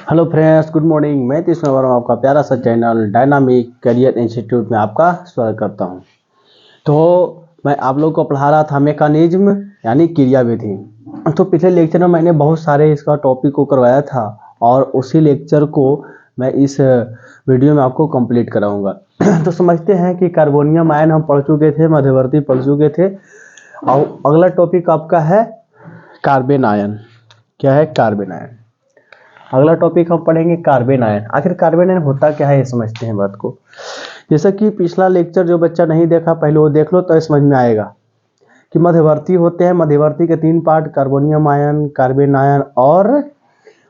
Hello friends, good morning. मैं तीसरा वर्मा आपका प्यारा सा चैनल डायनामिक करियर इंस्टीट्यूट में आपका स्वागत करता हूं। तो मैं आप लोग को पढ़ा रहा था मैकेनिज्म यानी क्रियाविधि। तो पिछले लेक्चर में मैंने बहुत सारे इसका टॉपिक को करवाया था और उसी लेक्चर को मैं इस वीडियो में आपको कंप्लीट कराऊंगा। तो समझते हैं कि कार्बोनियम आयन हम पढ़ चुके थे, मध्यवर्ती पढ़ चुके थे और अगला टॉपिक आपका है कार्बन आयन। क्या है? Carbon ion. अगला टॉपिक हम पढ़ेंगे कार्बन आयन। आखिर कार्बन आयन होता क्या है ये समझते हैं बात को। जैसा कि पिछला लेक्चर जो बच्चा नहीं देखा पहले वो देख लो तो समझ में आएगा कि मध्यवर्ती होते हैं। मध्यवर्ती के 3 part, carbonium ion, carbon ion और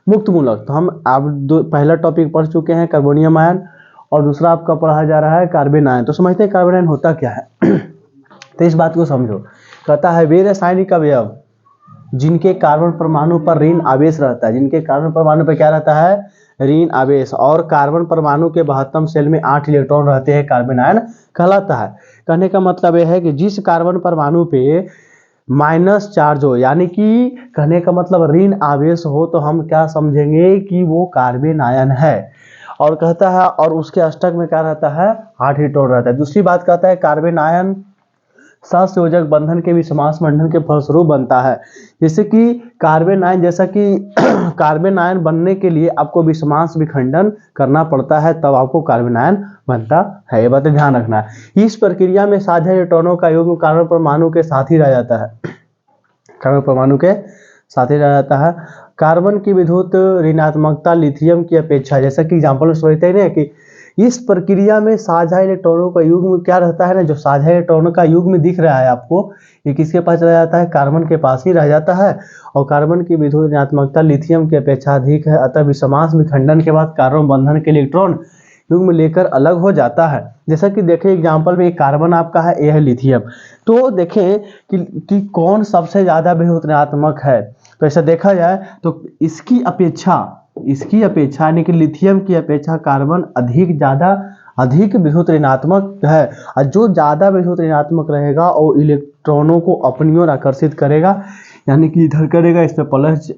मुक्त मूलक। तो हम अब पहला टॉपिक पढ़ चुके हैं कार्बोनियम आयन और दूसरा आपका पढ़ा जा रहा है कार्बन आयन। तो समझते हैं कार्बन आयन होता क्या है। तो इस बात को समझो। कहता है वे रासायनिक अवयव जिनके कार्बन परमाणु पर ऋण आवेश रहता है। जिनके कार्बन परमाणु पर क्या रहता है? ऋण आवेश। और कार्बन परमाणु के 72 शेल में 8 इलेक्ट्रॉन रहते हैं, कार्बन आयन कहलाता है। कहने का मतलब यह है कि जिस कार्बन परमाणु पे माइनस चार्ज हो, यानी कि कहने का मतलब ऋण आवेश हो, तो हम क्या समझेंगे कि वो कार्बन आयन है। और कहता है और उसके अष्टक में क्या रहता है? 8 इलेक्ट्रॉन रहता है। दूसरी बात कहता है कार्बन आयन सहसंयोजक बंधन के विषमांश बंधन के फलस्वरूप बनता है। जैसे कि कार्बन आयन, जैसा कि कार्बन आयन बनने के लिए आपको विषमांश विखंडन करना पड़ता है, तब आपको कार्बन आयन बनता है। ये बातें ध्यान रखना है। इस प्रक्रिया में साझा इलेक्ट्रॉनों का युग्म कार्बन परमाणु के साथ ही रह जाता है। कार्बन परमाणु के साथ ही रह जाता है। कार्बन की विद्युत ऋणात्मकता लिथियम की अपेक्षा, जैसा कि एग्जाम्पल में समझते हैं कि इस प्रक्रिया में साझा इलेक्ट्रॉनों का युग्म क्या रहता है ना, जो साझा इलेक्ट्रॉनों का युग्म दिख रहा है आपको, ये किसके पास रह जाता है? कार्बन के पास ही रह जाता है। और कार्बन की विद्युत ऋणात्मकता लिथियम की अपेक्षा अधिक है, अतः विषमांश विखंडन के बाद कार्बन बंधन के इलेक्ट्रॉन युग्म लेकर अलग हो जाता है। जैसा कि देखें एग्जाम्पल में, एक कार्बन आपका है, ये है लिथियम। तो देखें कि कौन सबसे ज्यादा विद्युत ऋणात्मक है। तो ऐसा देखा जाए तो इसकी अपेक्षा यानी कि लिथियम की अपेक्षा कार्बन अधिक विद्युत ऋणात्मक है। और जो ज्यादा विद्युत ऋणात्मक रहेगा वो इलेक्ट्रॉनों को अपनी ओर आकर्षित करेगा, यानी कि इधर करेगा, इस पे प्लस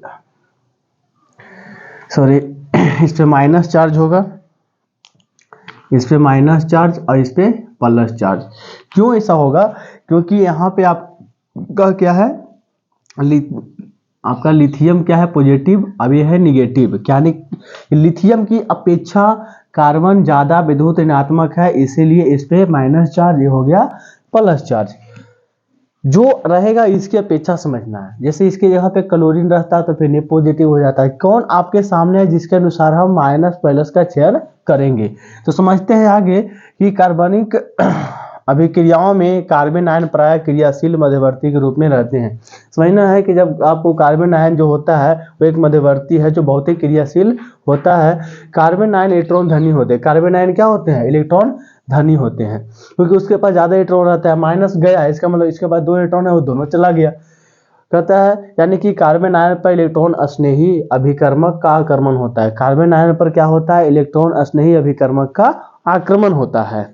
इस पे माइनस चार्ज होगा, इस पे माइनस चार्ज और इस पे प्लस चार्ज। क्यों ऐसा होगा? क्योंकि यहाँ पे आपका क्या है, आपका लिथियम क्या है? पॉजिटिव, अब ये है निगेटिव। क्या लिथियम की अपेक्षा कार्बन ज्यादा विद्युत ऋणात्मक है, इसीलिए इस पे माइनस चार्ज, ये हो गया प्लस चार्ज। जो रहेगा इसकी अपेक्षा समझना है। जैसे इसके जगह पे क्लोरीन रहता है तो फिर ये पॉजिटिव हो जाता है। कौन आपके सामने है जिसके अनुसार हम माइनस प्लस का चयन करेंगे। तो समझते हैं आगे कि कार्बनिक अभिक्रियाओं में कार्बन आयन प्राय क्रियाशील मध्यवर्ती के रूप में रहते हैं। समझना है कि जब आपको कार्बन आयन जो होता है वो एक मध्यवर्ती है जो बहुत ही क्रियाशील होता है। कार्बन आयन इलेक्ट्रॉन धनी होते हैं। कार्बन आयन क्या होते हैं? इलेक्ट्रॉन धनी होते हैं, क्योंकि उसके पास ज्यादा इलेक्ट्रॉन रहता है। माइनस गया, इसका मतलब इसके पास 2 इलेक्ट्रॉन है, वो दोनों चला गया। कहता है यानी कि कार्बन आयन पर इलेक्ट्रॉन स्नेही अभिकर्मक का आक्रमण होता है। कार्बन आयन पर क्या होता है? इलेक्ट्रॉन स्नेही अभिकर्मक का आक्रमण होता है।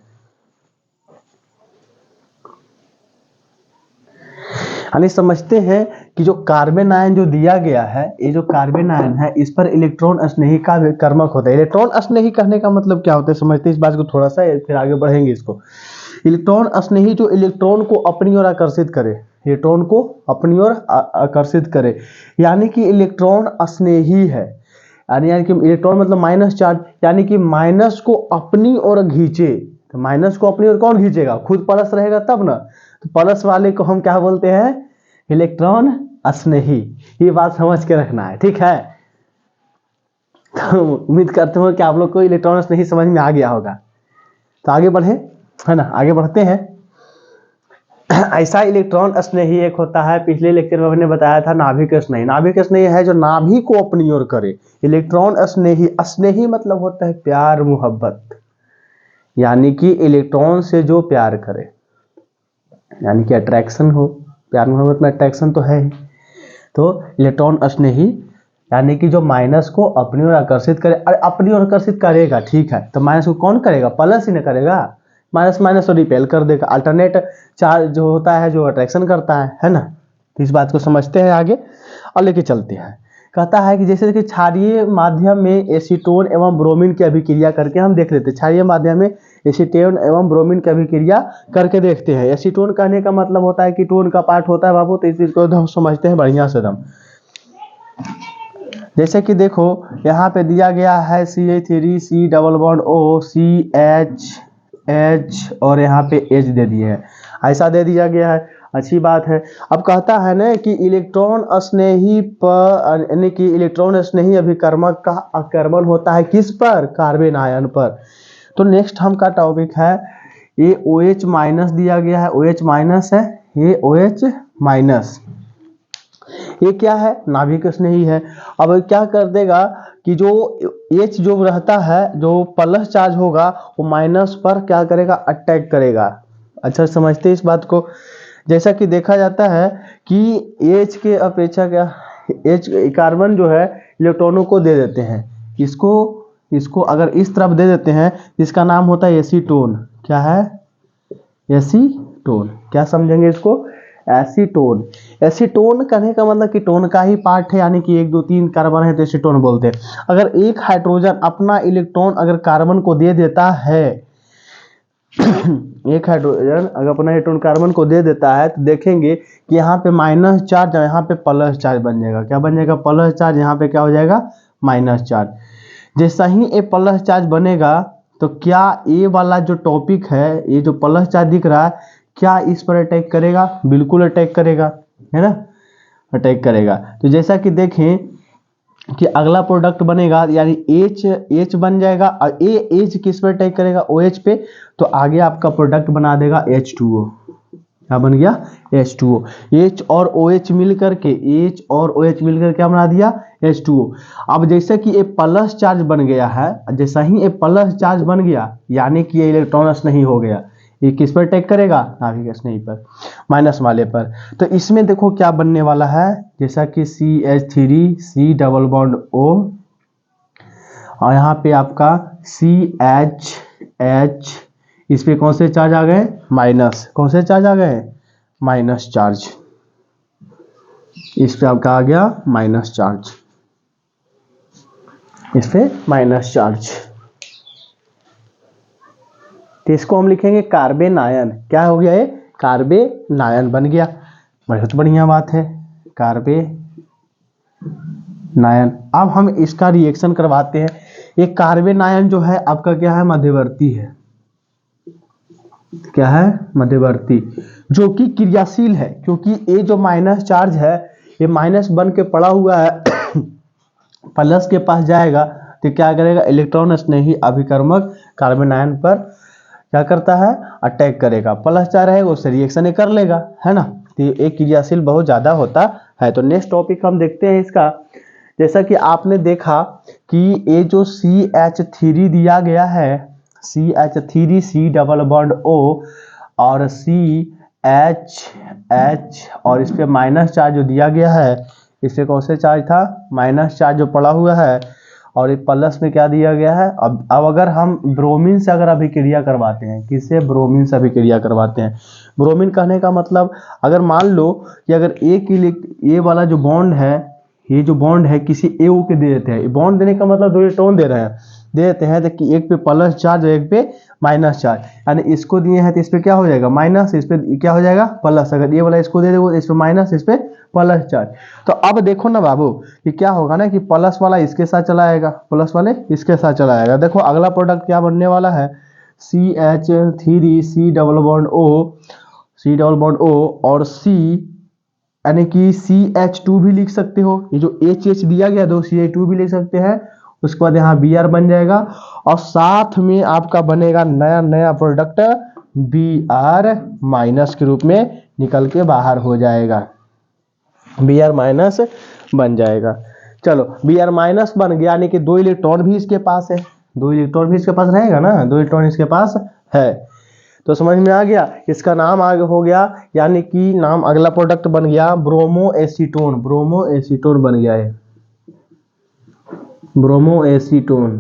यानी समझते हैं कि जो कार्बन आयन जो दिया गया है, ये जो कार्बन आयन है इस पर इलेक्ट्रॉन स्नेही का कर्मक होता है। इलेक्ट्रॉन स्नेही कहने का मतलब क्या होता है समझते हैं इस बात को थोड़ा सा, फिर आगे बढ़ेंगे इसको। इलेक्ट्रॉन स्नेही जो इलेक्ट्रॉन को अपनी ओर आकर्षित करे, इलेक्ट्रॉन को अपनी ओर आकर्षित करे, यानी कि इलेक्ट्रॉन स्नेही है। यानी कि इलेक्ट्रॉन मतलब माइनस चार्ज, यानी कि माइनस को अपनी ओर खींचे। तो माइनस को अपनी ओर कौन खींचेगा? खुद प्लस रहेगा तब ना। तो प्लस वाले को हम क्या बोलते हैं? इलेक्ट्रॉन स्नेही। ये बात समझ के रखना है, ठीक है। तो उम्मीद करते हो कि आप लोग को इलेक्ट्रॉन स्नेही समझ में आ गया होगा। तो आगे बढ़े, है ना, आगे बढ़ते हैं। ऐसा इलेक्ट्रॉन स्नेही एक होता है, पिछले लेक्चर में मैंने बताया था नाभिक स्नेही। नाभिक स्नेही है जो नाभि को अपनी ओर करे। इलेक्ट्रॉन स्नेही, स्नेही मतलब होता है प्यार मोहब्बत, यानी कि इलेक्ट्रॉन से जो प्यार करे, यानी कि अट्रैक्शन हो। प्यार मोहब्बत में अट्रैक्शन तो है ही। तो इलेक्ट्रॉन स्नेही यानी कि जो माइनस को अपनी ओर आकर्षित करे। अरे अपनी ओर आकर्षित करेगा, ठीक है, तो माइनस को कौन करेगा? प्लस ही ना करेगा। माइनस माइनस तो रिपेल कर देगा। अल्टरनेट चार्ज जो होता है जो अट्रैक्शन करता है ना। तो इस बात को समझते हैं आगे और लेके चलते हैं। कहता है कि जैसे कि क्षारीय माध्यम में एसीटोन एवं ब्रोमीन की अभिक्रिया करके हम देख लेते हैं। क्षारीय माध्यम में एसीटोन एवं ब्रोमीन की अभिक्रिया करके देखते हैं। एसीटोन कहने का मतलब होता है कि टोन का पार्ट होता है बाबू, तो इस चीज को हम समझते हैं बढ़िया से दम। जैसे कि देखो यहाँ पे दिया गया है CH3 C double bond O CH और यहाँ पे H दे दिए है, ऐसा दे दिया गया है, अच्छी बात है। अब कहता है ना कि इलेक्ट्रॉन स्नेही पर, यानी कि इलेक्ट्रॉन स्नेही अभिकर्मक का आक्रमण होता है किस पर, कार्बन आयन पर। तो नेक्स्ट हम का टॉपिक है ये OH माइनस दिया गया है, OH माइनस है, ये OH माइनस, ये क्या है, नाभिक स्नेही है। अब क्या कर देगा कि जो H जो रहता है, जो प्लस चार्ज होगा वो माइनस पर क्या करेगा, अटैक करेगा। अच्छा समझते हैं इस बात को। जैसा कि देखा जाता है कि H के अपेक्षा क्या, H कार्बन जो है इलेक्ट्रॉनों को दे देते हैं, इसको अगर इस तरफ दे देते हैं, इसका नाम होता है एसीटोन। क्या है, एसीटोन। क्या समझेंगे इसको, एसीटोन। एसीटोन कहने का मतलब कि टोन का ही पार्ट है, यानी कि 1 2 3 कार्बन है तो एसीटोन बोलते हैं। अगर एक हाइड्रोजन अपना इलेक्ट्रॉन अगर कार्बन को दे देता है एक हाइड्रोजन अगर अपना इलेक्ट्रॉन कार्बन को दे देता है, तो देखेंगे कि यहाँ पे माइनस चार्ज, यहाँ पे प्लस चार्ज बन जाएगा। क्या बन जाएगा, प्लस चार्ज, यहाँ पे क्या हो जाएगा, माइनस चार्ज। जैसा ही ये प्लस चार्ज बनेगा तो क्या ये वाला जो टॉपिक है, ये जो प्लस चार्ज दिख रहा है, क्या इस पर अटैक करेगा, बिल्कुल अटैक करेगा, है ना, अटैक करेगा। तो जैसा कि देखें कि अगला प्रोडक्ट बनेगा, यानी H बन जाएगा, और H किस पर अटैक करेगा, OH पे, तो आगे आपका प्रोडक्ट बना देगा H2O। क्या बन गया, H2O। H और OH मिलकर के, H और OH मिलकर क्या बना दिया, H2O। अब जैसे कि ये प्लस चार्ज बन गया है, जैसा ही ये प्लस चार्ज बन गया, यानी कि ये इलेक्ट्रॉनस नहीं हो गया, ये किस पर अटैक करेगा, नाभिक स्नेही पर, माइनस वाले पर। तो इसमें देखो क्या बनने वाला है, जैसा कि CH3 C double bond O, और यहाँ पे आपका CH, इस पे कौन से चार्ज आ गए, माइनस, कौन से चार्ज आ गए, माइनस चार्ज, इस पे आपका आ गया माइनस चार्ज, इस पे माइनस चार्ज। तो इसको हम लिखेंगे कार्बन आयन। क्या हो गया, ये कार्बन आयन बन गया, बहुत बढ़िया बात है, कार्बन आयन। अब हम इसका रिएक्शन करवाते हैं। ये कार्बन आयन जो है आपका क्या है, मध्यवर्ती है। क्या है, मध्यवर्ती, जो कि क्रियाशील है, क्योंकि ये जो माइनस चार्ज है ये माइनस बन के पड़ा हुआ है प्लस के पास जाएगा तो क्या करेगा, इलेक्ट्रॉन स्नेही अभिकर्मक कार्बन आयन पर क्या करता है, अटैक करेगा। प्लस चार्ज रहेगा उससे रिएक्शन कर लेगा, है ना। तो ये क्रियाशील बहुत ज्यादा होता है। तो नेक्स्ट टॉपिक हम देखते हैं इसका। जैसा कि आपने देखा कि ये जो CH3 दिया गया है, CH3 C double bond O और CH और इस पे माइनस चार्ज जो दिया गया है, इससे कौन से चार्ज था, माइनस चार्ज जो पड़ा हुआ है, और ये प्लस में क्या दिया गया है। अब अगर हम ब्रोमीन से अगर अभिक्रिया करवाते हैं, किससे, ब्रोमीन से अभिक्रिया करवाते हैं। ब्रोमीन कहने का मतलब, अगर मान लो कि अगर ये वाला जो बॉन्ड है, ये जो बॉन्ड है किसी AO के दे देते हैं, बॉन्ड देने का मतलब 2 इलेक्ट्रॉन दे रहे हैं, दे देते हैं, तो कि एक पे प्लस चार्ज और एक पे माइनस चार्ज, यानी इसको दिए हैं तो इस पे क्या हो जाएगा, माइनस, इस पे क्या हो जाएगा, प्लस। अगर ये वाला इसको दे दे, इस पे माइनस, इस पे प्लस चार्ज। तो अब देखो ना बाबू कि क्या होगा ना, कि प्लस वाला इसके साथ चला आएगा, प्लस वाले इसके साथ चला आएगा। देखो अगला प्रोडक्ट क्या बनने वाला है, CH3 C double bond O और C, यानी कि CH2 भी लिख सकते हो, ये जो H दिया गया दो CH2 भी लिख सकते हैं। उसके बाद यहाँ Br बन जाएगा, और साथ में आपका बनेगा नया प्रोडक्ट Br माइनस के रूप में निकल के बाहर हो जाएगा, Br माइनस बन जाएगा। चलो Br माइनस बन गया, यानी कि 2 इलेक्ट्रॉन भी इसके पास है, 2 इलेक्ट्रॉन भी इसके पास रहेगा ना, 2 इलेक्ट्रॉन इसके पास है। तो समझ में आ गया, इसका नाम आगे हो गया, यानी कि नाम अगला प्रोडक्ट बन गया ब्रोमो एसीटोन, ब्रोमो एसीटोन बन गया है, ब्रोमो एसीटोन।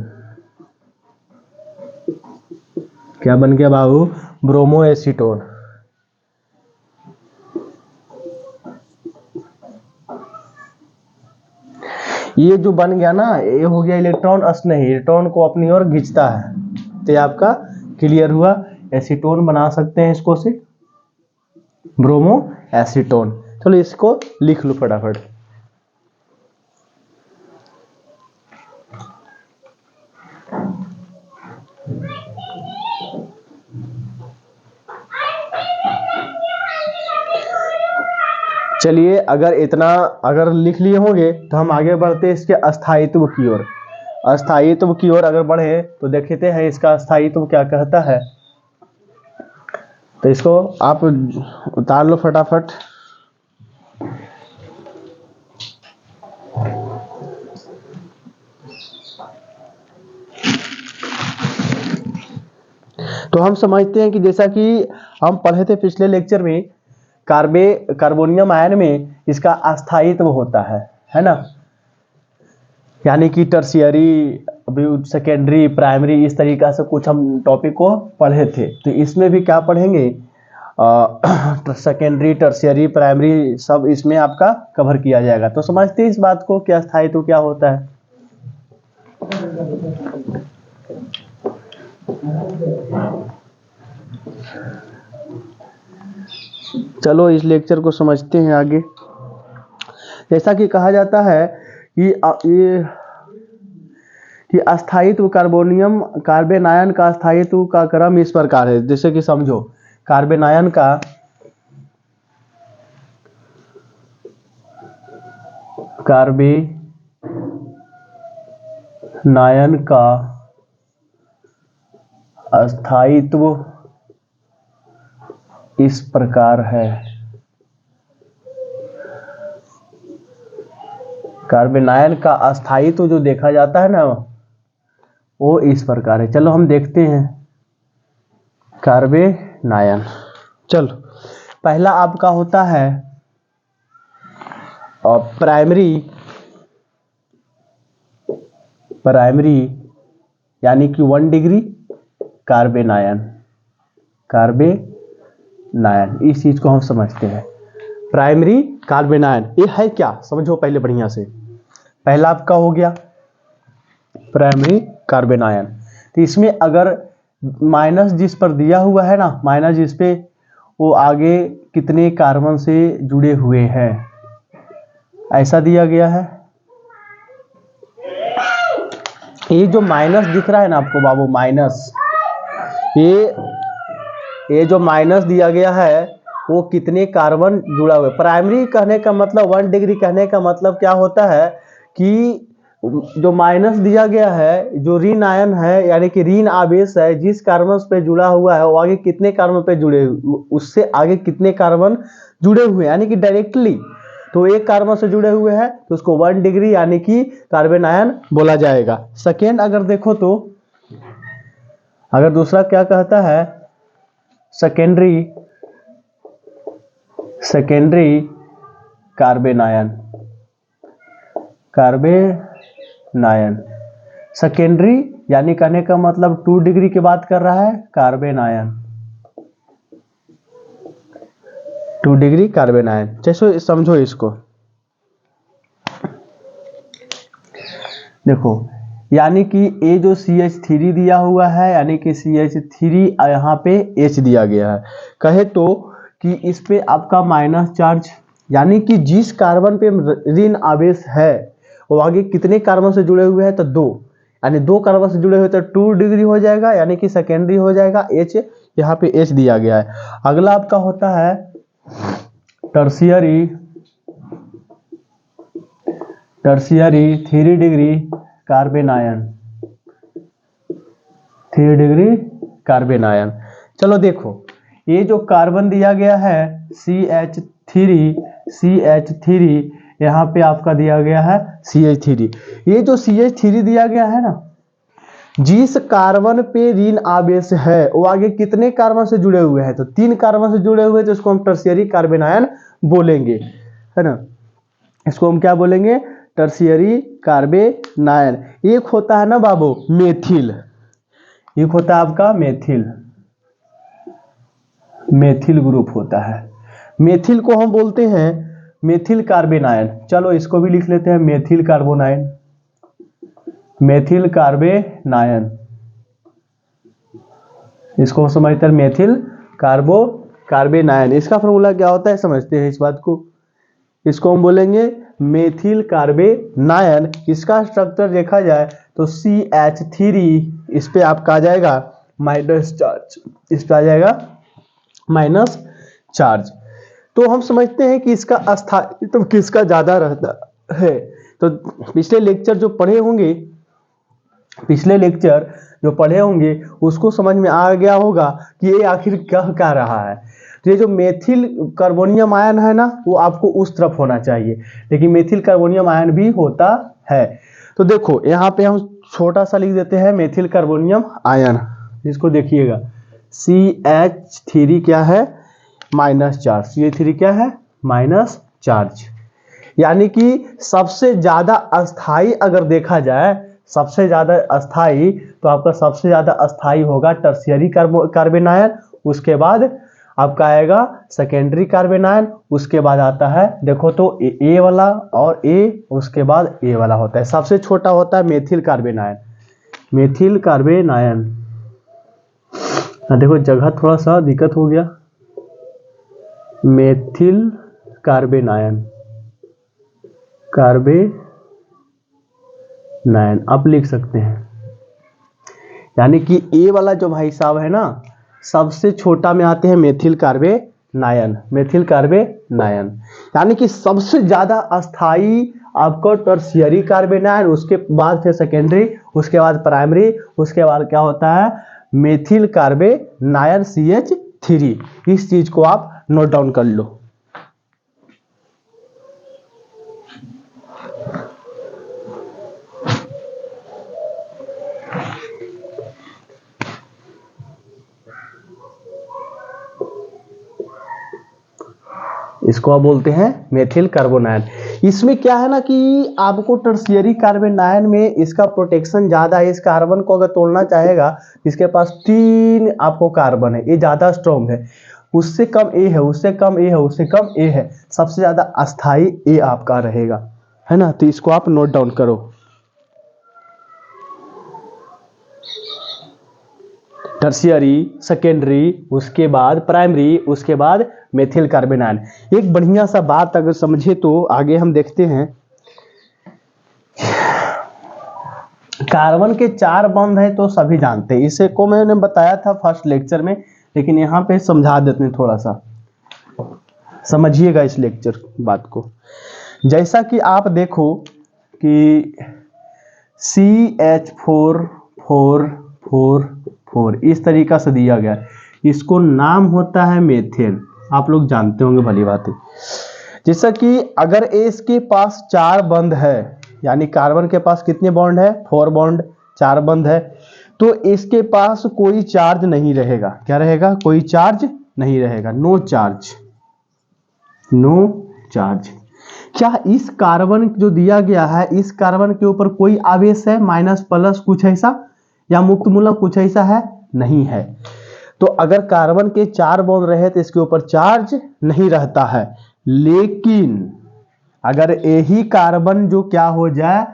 क्या बन गया बाबू, ब्रोमो एसीटोन। ये जो बन गया ना, ये हो गया इलेक्ट्रॉन स्नेही, इलेक्ट्रॉन को अपनी ओर खींचता है। तो ये आपका क्लियर हुआ। एसीटोन बना सकते हैं इसको से, ब्रोमो एसीटोन। चलो इसको लिख लो फटाफट। चलिए अगर इतना अगर लिख लिए होंगे तो हम आगे बढ़ते हैं इसके अस्थायित्व की ओर। अस्थायित्व की ओर अगर बढ़े तो देखते हैं इसका अस्थायित्व क्या कहता है। तो इसको आप उतार लो फटाफट। तो हम समझते हैं कि जैसा कि हम पढ़े थे पिछले लेक्चर में, कार्बोनियम आयन में इसका अस्थायित्व होता है ना। यानी कि टर्शियरी, सेकेंडरी, प्राइमरी, इस तरीका से कुछ हम टॉपिक को पढ़े थे। तो इसमें भी क्या पढ़ेंगे, सेकेंडरी, टर्शियरी, प्राइमरी सब इसमें आपका कवर किया जाएगा। तो समझते हैं इस बात को कि अस्थायित्व क्या होता है। चलो इस लेक्चर को समझते हैं आगे। जैसा कि कहा जाता है कि अस्थायित्व कार्बन आयन का अस्थायित्व का क्रम इस प्रकार है। जैसे कि समझो, कार्बन आयन का अस्थायित्व इस प्रकार है। कार्बन आयन का अस्थायित्व जो देखा जाता है ना, वो इस प्रकार है। चलो हम देखते हैं कार्बन आयन। चलो पहला आपका होता है प्राइमरी यानी कि 1 डिग्री कार्बन आयन। इस चीज को हम समझते हैं प्राइमरी कार्बन आयन। ये है क्या, समझो पहले बढ़िया से। पहला आपका हो गया प्राइमरी कार्बन आयन। तो इसमें अगर माइनस जिस पर दिया हुआ है ना, माइनस जिस पे, वो आगे कितने कार्बन से जुड़े हुए हैं, ऐसा दिया गया है। ये जो माइनस दिख रहा है ना आपको बाबू, माइनस, ये जो माइनस दिया गया है वो कितने कार्बन जुड़ा हुआ है। प्राइमरी कहने का मतलब, 1 डिग्री कहने का मतलब क्या होता है कि जो माइनस दिया गया है, जो ऋण आयन है यानी कि ऋण आवेश है, जिस कार्बन पे जुड़ा हुआ है वो आगे कितने कार्बन पे जुड़े, उससे आगे कितने कार्बन जुड़े हुए हैं, यानी कि डायरेक्टली। तो एक कार्बन से जुड़े हुए हैं तो उसको 1 डिग्री यानी कि कार्बन आयन बोला जाएगा। सेकेंड अगर देखो तो, अगर दूसरा क्या कहता है, सेकेंडरी कार्बन आयन। सेकेंडरी यानी कहने का मतलब 2 डिग्री की बात कर रहा है carbon ion, 2 degree carbon ion. जैसे समझो इसको, देखो यानी कि ये जो CH3 दिया हुआ है, यानी कि CH3 यहाँ पे H दिया गया है। कहे तो कि इस पे आपका माइनस चार्ज, यानी कि जिस कार्बन पे ऋण आवेश है वो आगे कितने कार्बन से जुड़े हुए हैं, तो 2, यानी 2 कार्बन से जुड़े हुए तो 2 डिग्री हो जाएगा, यानी कि सेकेंडरी हो जाएगा। H यहाँ पे H दिया गया है। अगला आपका होता है tertiary 3 degree carbon ion, 3 degree carbon ion. चलो देखो, ये जो कार्बन दिया गया है CH3, यहाँ पे आपका दिया गया है CH3। ये जो CH3 दिया गया है ना, जिस कार्बन पे ऋण आवेश है वो आगे कितने कार्बन से जुड़े हुए हैं, तो 3 कार्बन से जुड़े हुए, तो इसको हम टर्शियरी कार्बन आयन बोलेंगे, है ना। इसको हम क्या बोलेंगे, टर्शियरी कार्बन आयन। एक होता है ना बाबू मेथिल, एक होता है आपका मेथिल ग्रुप होता है। मेथिल को हम बोलते हैं मेथिल कार्बेनायन, चलो इसको भी लिख लेते हैं मेथिल कार्बोनायन, मेथिल कार्बेनायन, इसको समझते हैं मेथिल कार्बेनायन। इसका फॉर्मूला क्या होता है समझते हैं इस बात को। इसको हम बोलेंगे मेथिल कार्बेनायन। इसका स्ट्रक्चर देखा जाए तो CH3, इस पे आपका आ जाएगा माइनस चार्ज, इस पे आ जाएगा माइनस चार्ज। तो हम समझते हैं कि इसका अस्थायित्व किसका ज्यादा रहता है। तो पिछले लेक्चर जो पढ़े होंगे उसको समझ में आ गया होगा कि ये आखिर कह क्या रहा है। तो ये जो मेथिल कार्बोनियम आयन है ना, वो आपको उस तरफ होना चाहिए, लेकिन मेथिल कार्बोनियम आयन भी होता है। तो देखो यहाँ पे हम छोटा सा लिख देते हैं मेथिल कार्बोनियम आयन, इसको देखिएगा CH3 क्या है माइनस चार्ज, CH3 क्या है माइनस चार्ज। यानी कि सबसे ज्यादा अस्थाई अगर देखा जाए, सबसे ज्यादा अस्थाई, तो आपका सबसे ज्यादा अस्थाई होगा टर्शियरी कार्बेनायन, उसके बाद आपका आएगा सेकेंडरी कार्बेनायन, उसके बाद आता है देखो तो ए वाला और ए, उसके बाद ए वाला होता है। सबसे छोटा होता है मेथिल कार्बेनायन, मेथिल कार्बेनायन। देखो जगह थोड़ा सा दिक्कत हो गया, मेथिल कार्बेनायन, कार्बेनायन आप लिख सकते हैं। यानी कि ए वाला जो भाई साहब है ना, सबसे छोटा में आते हैं मेथिल कार्बेनायन, मेथिल कार्बेनायन। यानी कि सबसे ज्यादा अस्थाई आपको टर्शियरी कार्बेनायन, उसके बाद फिर सेकेंडरी, उसके बाद प्राइमरी, उसके बाद क्या होता है मेथिल कार्बेनायन CH3। इस चीज को आप नोट डाउन कर लो। इसको आप बोलते हैं मेथिल कार्बोनायन। इसमें क्या है ना कि आपको टर्शियरी कार्बोनायन में इसका प्रोटेक्शन ज्यादा है। इस कार्बन को अगर तोड़ना चाहेगा, इसके पास 3 आपको कार्बन है, ये ज्यादा स्ट्रॉन्ग है, उससे कम ए है, उससे कम ए है, उससे कम ए है, सबसे ज्यादा अस्थाई ए आपका रहेगा, है ना। तो इसको आप नोट डाउन करो, टर्शियरी, सेकेंडरी, उसके बाद प्राइमरी, उसके बाद मेथिल कार्बेनायन। एक बढ़िया सा बात अगर समझे तो आगे हम देखते हैं, कार्बन के 4 बंध है तो सभी जानते हैं, इसे को मैंने बताया था फर्स्ट लेक्चर में, लेकिन यहाँ पे समझा देते हैं, थोड़ा सा समझिएगा इस लेक्चर बात को। जैसा कि आप देखो कि CH4 इस तरीका से दिया गया, इसको नाम होता है मेथेन, आप लोग जानते होंगे भली बात है। जैसा कि अगर इसके पास 4 बंध है, यानी कार्बन के पास कितने बॉन्ड है 4 बॉन्ड, 4 बंध है, तो इसके पास कोई चार्ज नहीं रहेगा। क्या रहेगा? कोई चार्ज नहीं रहेगा, नो चार्ज, नो चार्ज। क्या इस कार्बन जो दिया गया है, इस कार्बन के ऊपर कोई आवेश है माइनस प्लस कुछ ऐसा, या मुक्त मूलक कुछ ऐसा है? नहीं है। तो अगर कार्बन के 4 बॉन्ड रहे तो इसके ऊपर चार्ज नहीं रहता है। लेकिन अगर यही कार्बन जो क्या हो जाए,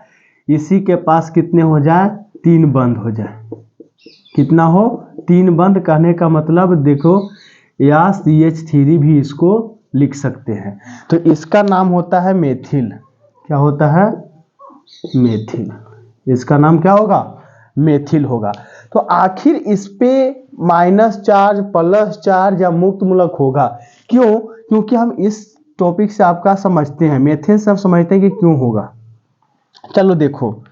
इसी के पास कितने हो जाए 3 बंध हो जाए, कितना हो 3 बंध, कहने का मतलब देखो, या CH3 भी इसको लिख सकते हैं। तो इसका नाम होता है मेथिल। क्या होता है? मेथिल। इसका नाम क्या होगा? मेथिल होगा। तो आखिर इस पे माइनस चार्ज, प्लस चार्ज या मुक्त मूलक होगा, क्यों? क्योंकि हम इस टॉपिक से आपका समझते हैं, मेथिल से आप समझते हैं कि क्यों होगा। चलो देखो,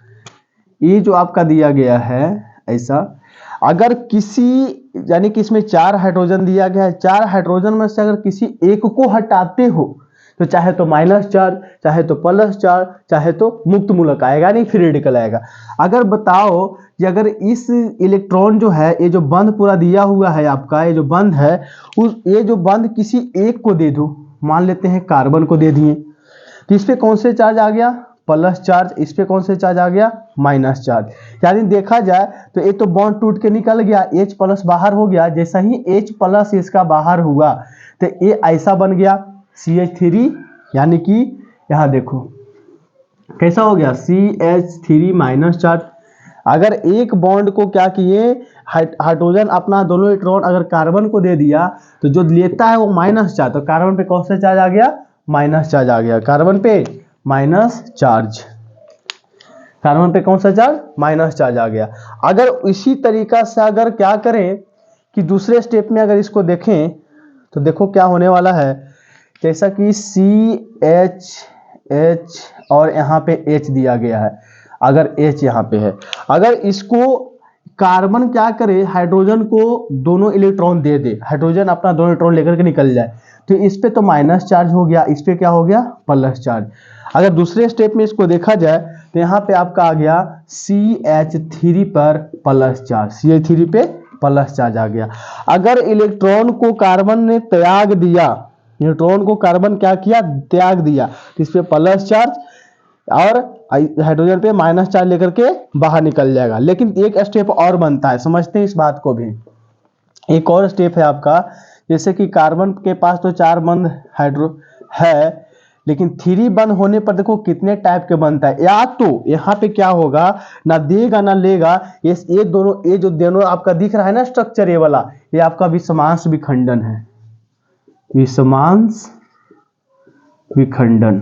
ये जो आपका दिया गया है ऐसा, अगर किसी, यानी कि इसमें 4 हाइड्रोजन दिया गया है, 4 हाइड्रोजन में से अगर किसी एक को हटाते हो तो चाहे तो माइनस चार्ज, चाहे तो प्लस चार्ज, चाहे तो मुक्त मूलक आएगा, नहीं फ्री रेडिकल आएगा। अगर बताओ कि अगर इस इलेक्ट्रॉन जो है, ये जो बंध पूरा दिया हुआ है आपका, ये जो बंध है, ये जो बंध किसी एक को दे दो, मान लेते हैं कार्बन को दे दिए, तो इस पे कौन से चार्ज आ गया? Plus charge. इस पे कौन से चार्ज आ गया? Minus charge. यानी देखा जाए तो ये तो बॉन्ड टूट के निकल गया, H प्लस बाहर हो गया। जैसा ही H प्लस इसका बाहर हुआ तो ये ऐसा बन गया CH3 यानी कि यहाँ देखो कैसा हो गया CH3 माइनस चार्ज। अगर एक बॉन्ड को क्या किए हाइड्रोजन अपना दोनों इलेक्ट्रॉन अगर कार्बन को दे दिया तो जो लेता है वो माइनस चार्ज, तो कार्बन पे कौन सा चार्ज आ गया, माइनस चार्ज आ गया, कार्बन पे माइनस चार्ज, कार्बन पे कौन सा चार्ज, माइनस चार्ज आ गया। अगर इसी तरीका से अगर क्या करें कि दूसरे स्टेप में अगर इसको देखें तो देखो क्या होने वाला है, जैसा कि CH और यहाँ पे H दिया गया है, अगर H यहाँ पे है, अगर इसको कार्बन क्या करे हाइड्रोजन को दोनों इलेक्ट्रॉन दे दे, हाइड्रोजन अपना दोनों इलेक्ट्रॉन लेकर के निकल जाए, तो इस पे तो माइनस चार्ज हो गया, इस पे क्या हो गया, प्लस चार्ज। अगर दूसरे स्टेप में इसको देखा जाए तो यहाँ पे आपका आ गया CH3 पर प्लस चार्ज, CH3 पे प्लस चार्ज आ गया। अगर इलेक्ट्रॉन को कार्बन ने त्याग दिया, इलेक्ट्रॉन को कार्बन क्या किया, त्याग दिया, तो इस पे प्लस चार्ज और हाइड्रोजन पे माइनस चार्ज लेकर के बाहर निकल जाएगा। लेकिन एक स्टेप और बनता है, समझते हैं इस बात को भी। एक और स्टेप है आपका, जैसे कि कार्बन के पास तो 4 बंध हाइड्रो है, लेकिन 3 बंध होने पर देखो कितने टाइप के बनता है। या तो यहाँ पे क्या होगा, ना देगा ना लेगा, ये दोनों, ये जो दोनों आपका दिख रहा है ना स्ट्रक्चर ये वाला, ये आपका विषमांश विखंडन है, विषमांश विखंडन,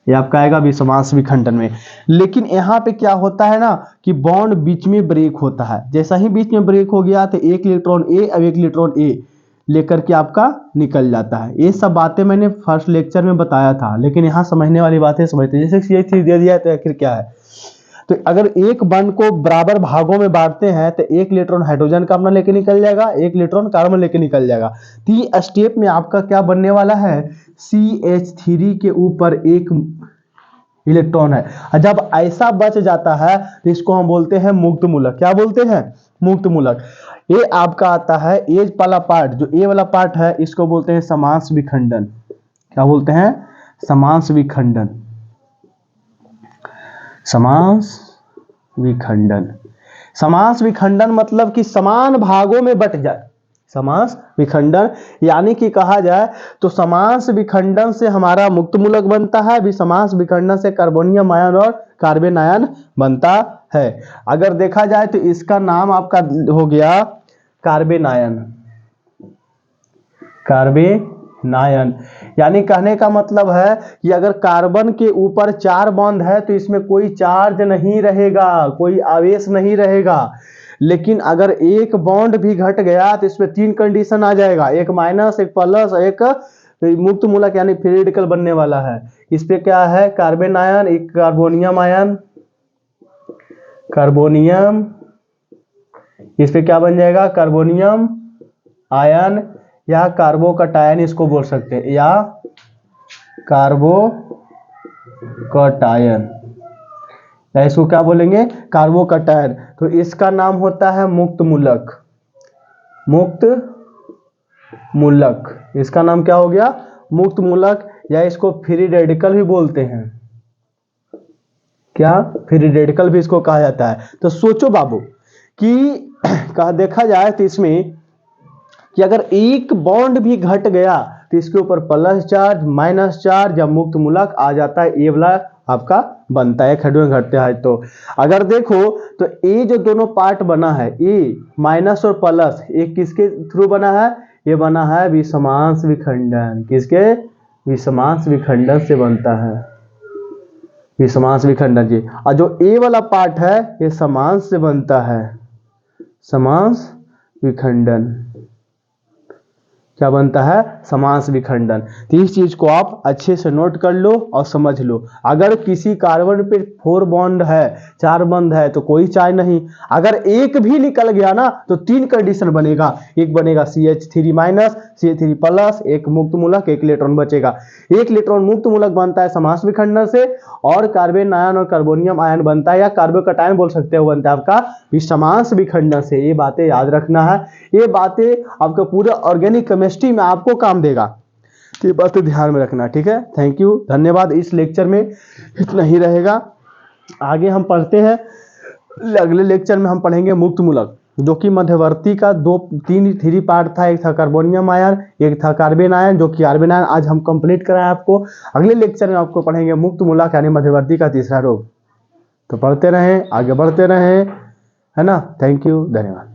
ये आपका आएगा विषमांश विखंडन में। लेकिन यहाँ पे क्या होता है ना कि बॉन्ड बीच में ब्रेक होता है, जैसा ही बीच में ब्रेक हो गया तो एक इलेक्ट्रॉन ए अब एक इलेक्ट्रॉन ए लेकर के आपका निकल जाता है। ये सब बातें मैंने फर्स्ट लेक्चर में बताया था, लेकिन यहाँ समझने वाली बातें समझते हैं। जैसे CH3 दे दिया है तो आखिर क्या है, तो अगर एक बॉन्ड को बराबर भागों में बांटते हैं तो एक इलेक्ट्रॉन हाइड्रोजन का अपना लेके निकल जाएगा, एक इलेक्ट्रॉन कार्बन लेके निकल जाएगा। तो ये स्टेप में आपका क्या बनने वाला है, CH3 के ऊपर एक इलेक्ट्रॉन है। जब ऐसा बच जाता है तो इसको हम बोलते हैं मुक्त मूलक। क्या बोलते हैं, मुक्त मूलक। ये आपका आता है ए वाला पार्ट, जो ए वाला पार्ट है इसको बोलते हैं समांश विखंडन। क्या बोलते हैं, समांश विखंडन, समांश विखंडन। समांश विखंडन मतलब कि समान भागों में बट जाए, समांश विखंडन। यानी कि कहा जाए तो समांश विखंडन से हमारा मुक्त मूलक बनता है, विषमांश विखंडन से कार्बोनियम आयन और कार्बन आयन बनता है। अगर देखा जाए तो इसका नाम आपका हो गया कार्बन आयन, कार्बन आयन। यानी कहने का मतलब है कि अगर कार्बन के ऊपर 4 बॉन्ड है तो इसमें कोई चार्ज नहीं रहेगा, कोई आवेश नहीं रहेगा। लेकिन अगर एक बॉन्ड भी घट गया तो इसमें 3 कंडीशन आ जाएगा, एक माइनस, एक प्लस, एक मुक्त मूलक यानी फ्री रेडिकल बनने वाला है। इस पे क्या है, कार्बन आयन, एक कार्बोनियम आयन, कार्बोनियम, इस पे क्या बन जाएगा, कार्बोनियम आयन या कार्बोकटायन इसको बोल सकते हैं, या कार्बोकटायन, या इसको क्या बोलेंगे, कार्बोकटायन। तो इसका नाम होता है मुक्त मूलक, मुक्त मूलक। इसका नाम क्या हो गया, मुक्त मूलक, या इसको फ्री रेडिकल भी बोलते हैं। क्या, फ्री रेडिकल भी इसको कहा जाता है। तो सोचो बाबू कि कहा देखा जाए तो इसमें कि अगर एक बॉन्ड भी घट गया तो इसके ऊपर प्लस चार्ज, माइनस चार्ज या मुक्त मूलक आ जाता है, ये वाला आपका बनता है। हाइड्रोजन घटते हैं तो अगर देखो तो ये जो दोनों पार्ट बना है, ए माइनस और प्लस, ये किसके थ्रू बना है, ये बना है विषमांश विखंडन। किसके, विषमांश विखंडन से बनता है, विषमांश विखंडन जी। और जो ए वाला पार्ट है ये समांश से बनता है, समांश विखंडन। क्या बनता है, समांश विखंडन। तो इस चीज को आप अच्छे से नोट कर लो और समझ लो। अगर किसी कार्बन पे 4 बॉन्ड है, 4 बंध है तो कोई चार्ज नहीं। अगर एक भी निकल गया ना तो 3 कंडीशन बनेगा, एक बनेगा CH3 माइनस, CH3 प्लस, एक मुक्त मूलक, एक इलेक्ट्रॉन बचेगा। एक इलेक्ट्रॉन मुक्त मूलक बनता है समांश विखंडन से, और कार्बन आयन और कार्बोनियम आयन बनता है, या कार्बोकटायन बोल सकते हो, बनता है आपका विषमांश विखंडन से। ये बातें याद रखना है, ये बातें आपका पूरा ऑर्गेनिक केमिस्ट्री में आपको काम देगा, तो ये बातें ध्यान में रखना। ठीक है, थैंक यू, धन्यवाद। इस लेक्चर में इतना ही रहेगा, आगे हम पढ़ते हैं, अगले लेक्चर में हम पढ़ेंगे मुक्त मूलक। जो कि मध्यवर्ती का थ्री पार्ट था। एक था कार्बोनियम आयन, एक था कार्बन आयन, जो कि कार्बन आयन आज हम कंप्लीट कराएं आपको। अगले लेक्चर में आपको पढ़ेंगे मुक्त मूलक यानी मध्यवर्ती का तीसरा रोग। तो पढ़ते रहें, आगे बढ़ते रहें, है ना। थैंक यू, धन्यवाद।